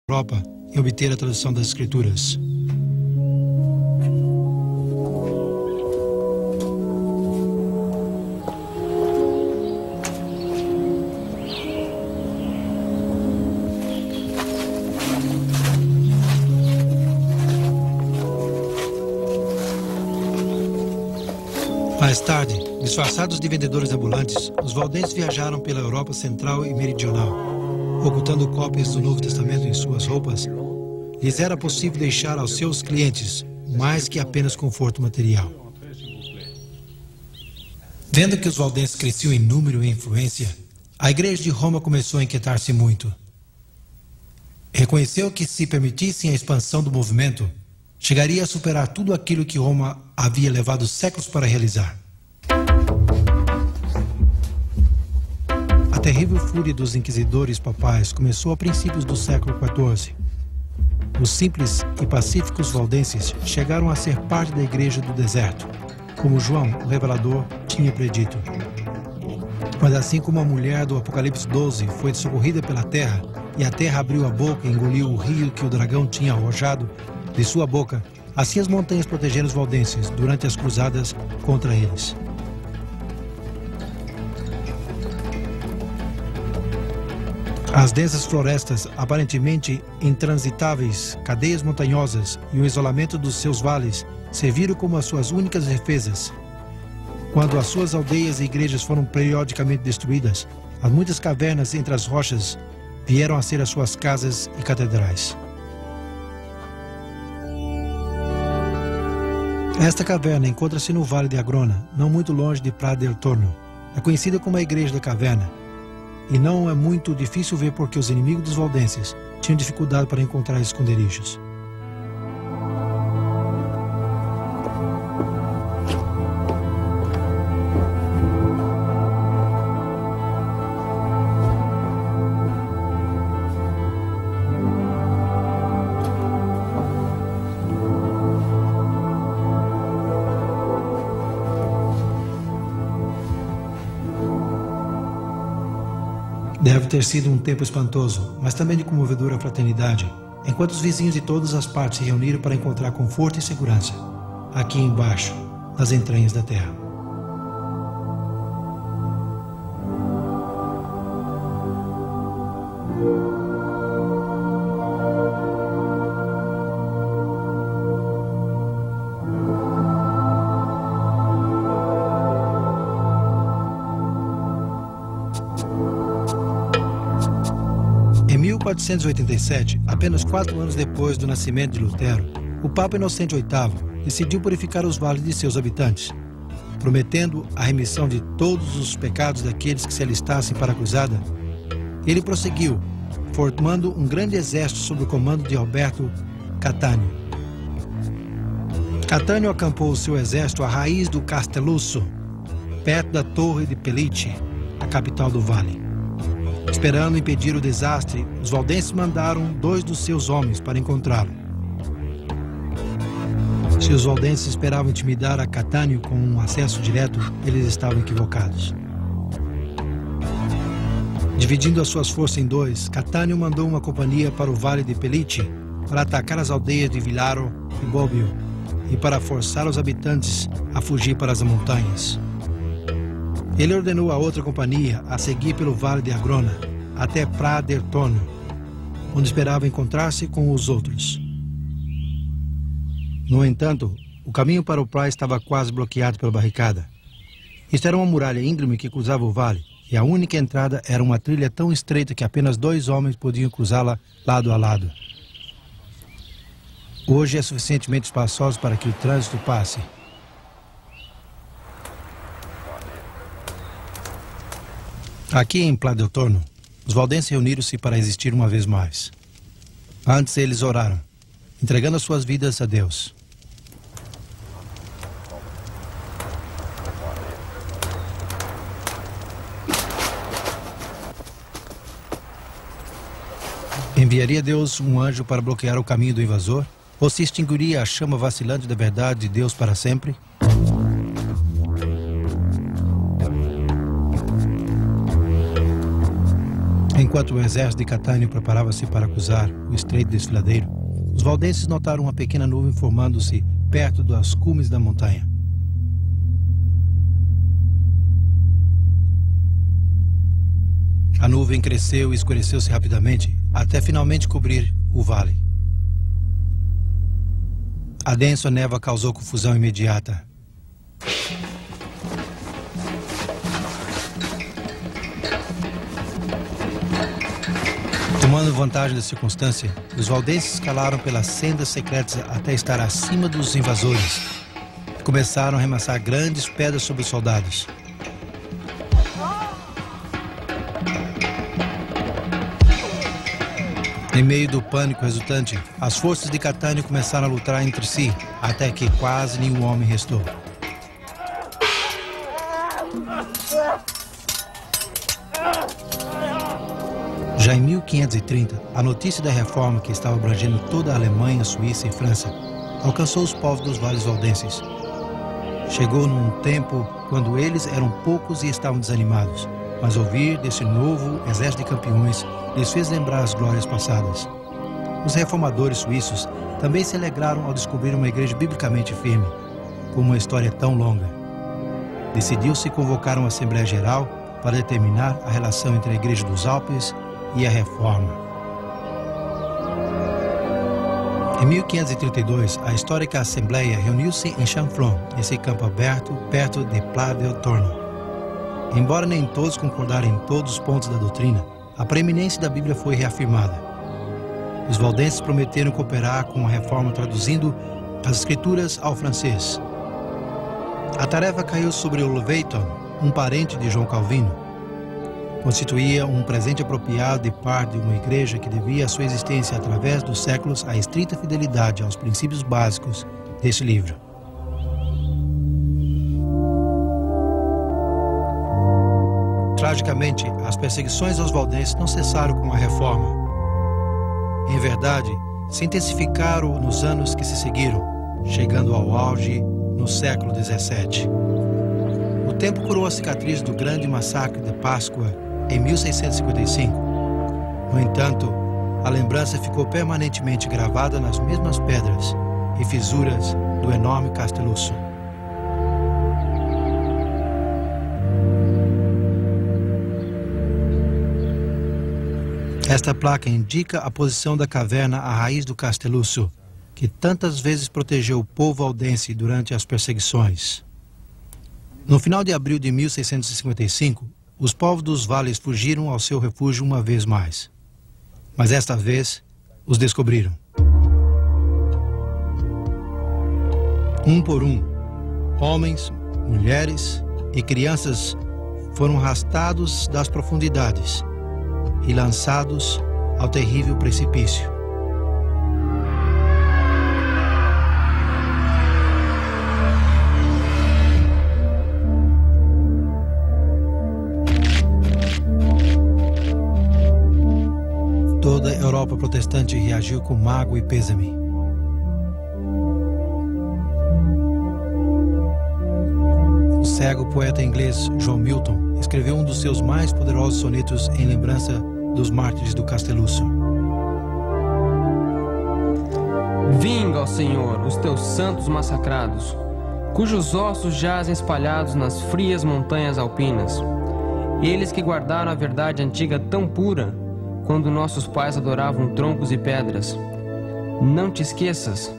Europa e obter a tradução das Escrituras. Mais tarde, disfarçados de vendedores ambulantes, os valdenses viajaram pela Europa Central e Meridional. Ocultando cópias do Novo Testamento em suas roupas, lhes era possível deixar aos seus clientes mais que apenas conforto material. Vendo que os valdenses cresciam em número e influência, a Igreja de Roma começou a inquietar-se muito. Reconheceu que, se permitissem a expansão do movimento, chegaria a superar tudo aquilo que Roma havia levado séculos para realizar. A terrível fúria dos inquisidores papais começou a princípios do século XIV. Os simples e pacíficos valdenses chegaram a ser parte da Igreja do Deserto, como João, o Revelador, tinha predito. Mas assim como a mulher do Apocalipse 12 foi socorrida pela terra, e a terra abriu a boca e engoliu o rio que o dragão tinha arrojado de sua boca, assim as montanhas protegeram os valdenses durante as cruzadas contra eles. As densas florestas, aparentemente intransitáveis, cadeias montanhosas e o isolamento dos seus vales serviram como as suas únicas defesas. Quando as suas aldeias e igrejas foram periodicamente destruídas, as muitas cavernas entre as rochas vieram a ser as suas casas e catedrais. Esta caverna encontra-se no Vale de Agrona, não muito longe de Pra del Torno. É conhecida como a Igreja da Caverna. E não é muito difícil ver porque os inimigos dos valdenses tinham dificuldade para encontrar esconderijos. Deve ter sido um tempo espantoso, mas também de comovedora fraternidade, enquanto os vizinhos de todas as partes se reuniram para encontrar conforto e segurança, aqui embaixo, nas entranhas da terra. Em 1487, apenas 4 anos depois do nascimento de Lutero, o Papa Inocente VIII decidiu purificar os vales de seus habitantes, prometendo a remissão de todos os pecados daqueles que se alistassem para a cruzada. Ele prosseguiu, formando um grande exército sob o comando de Roberto Catânio. Catânio acampou seu exército à raiz do Castelluccio, perto da Torre de Pellice, a capital do vale. Esperando impedir o desastre, os valdenses mandaram 2 dos seus homens para encontrá-lo. Se os valdenses esperavam intimidar a Catânio com um acesso direto, eles estavam equivocados. Dividindo as suas forças em 2, Catânio mandou uma companhia para o Vale de Pellice para atacar as aldeias de Villaro e Bobbio e para forçar os habitantes a fugir para as montanhas. Ele ordenou a outra companhia a seguir pelo Vale de Agrona até Pra del Torno, onde esperava encontrar-se com os outros. No entanto, o caminho para o Pra estava quase bloqueado pela barricada. Isto era uma muralha íngreme que cruzava o vale, e a única entrada era uma trilha tão estreita que apenas 2 homens podiam cruzá-la lado a lado. Hoje é suficientemente espaçosa para que o trânsito passe. Aqui em Pra del Torno, os valdenses reuniram-se para existir uma vez mais. Antes eles oraram, entregando as suas vidas a Deus. Enviaria Deus um anjo para bloquear o caminho do invasor? Ou se extinguiria a chama vacilante da verdade de Deus para sempre? Enquanto o exército de Catânio preparava-se para cruzar o Estreito Desfiladeiro, os valdenses notaram uma pequena nuvem formando-se perto das cumes da montanha. A nuvem cresceu e escureceu-se rapidamente, até finalmente cobrir o vale. A densa névoa causou confusão imediata. Tomando vantagem da circunstância, os valdenses escalaram pelas sendas secretas até estar acima dos invasores e começaram a arremessar grandes pedras sobre os soldados. Em meio do pânico resultante, as forças de Catânio começaram a lutar entre si, até que quase nenhum homem restou. Já em 1530, a notícia da reforma que estava abrangendo toda a Alemanha, Suíça e França alcançou os povos dos vales valdenses. Chegou num tempo quando eles eram poucos e estavam desanimados, mas ouvir desse novo exército de campeões lhes fez lembrar as glórias passadas. Os reformadores suíços também se alegraram ao descobrir uma igreja biblicamente firme, com uma história tão longa. Decidiu-se convocar uma Assembleia Geral para determinar a relação entre a Igreja dos Alpes e a Reforma. Em 1532, a histórica Assembleia reuniu-se em Chanflon, esse campo aberto, perto de Pla-de-Tournon. Embora nem todos concordaram em todos os pontos da doutrina, a preeminência da Bíblia foi reafirmada. Os valdenses prometeram cooperar com a reforma traduzindo as escrituras ao francês. A tarefa caiu sobre o Leviton, um parente de João Calvino. Constituía um presente apropriado de parte de uma igreja que devia a sua existência através dos séculos à estrita fidelidade aos princípios básicos deste livro. Tragicamente, as perseguições aos valdenses não cessaram com a reforma. Em verdade, se intensificaram nos anos que se seguiram, chegando ao auge no século XVII. O tempo curou a cicatriz do grande massacre de Páscoa em 1655. No entanto, a lembrança ficou permanentemente gravada nas mesmas pedras e fissuras do enorme Casteluço. Esta placa indica a posição da caverna à raiz do Casteluço, que tantas vezes protegeu o povo valdense durante as perseguições. No final de abril de 1655, os povos dos vales fugiram ao seu refúgio uma vez mais. Mas esta vez, os descobriram. Um por um, homens, mulheres e crianças foram arrastados das profundidades e lançados ao terrível precipício. Toda a Europa protestante reagiu com mágoa e pêsame. O cego poeta inglês John Milton escreveu um dos seus mais poderosos sonetos em lembrança dos mártires do Casteluço. Vinga, ó Senhor, os teus santos massacrados, cujos ossos jazem espalhados nas frias montanhas alpinas. Eles que guardaram a verdade antiga tão pura, quando nossos pais adoravam troncos e pedras. Não te esqueças.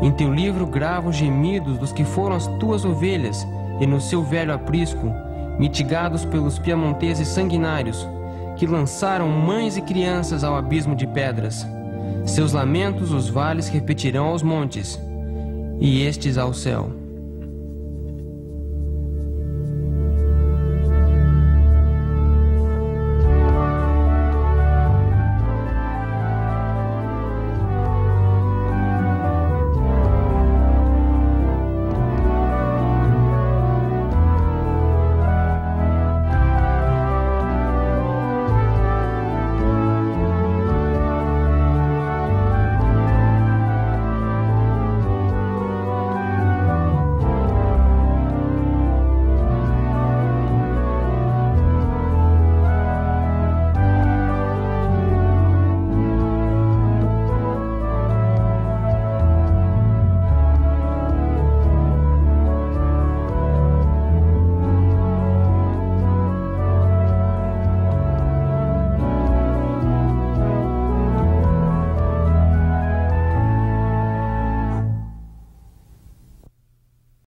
Em teu livro grava os gemidos dos que foram as tuas ovelhas, e no seu velho aprisco, mitigados pelos piamonteses sanguinários, que lançaram mães e crianças ao abismo de pedras. Seus lamentos os vales repetirão aos montes, e estes ao céu.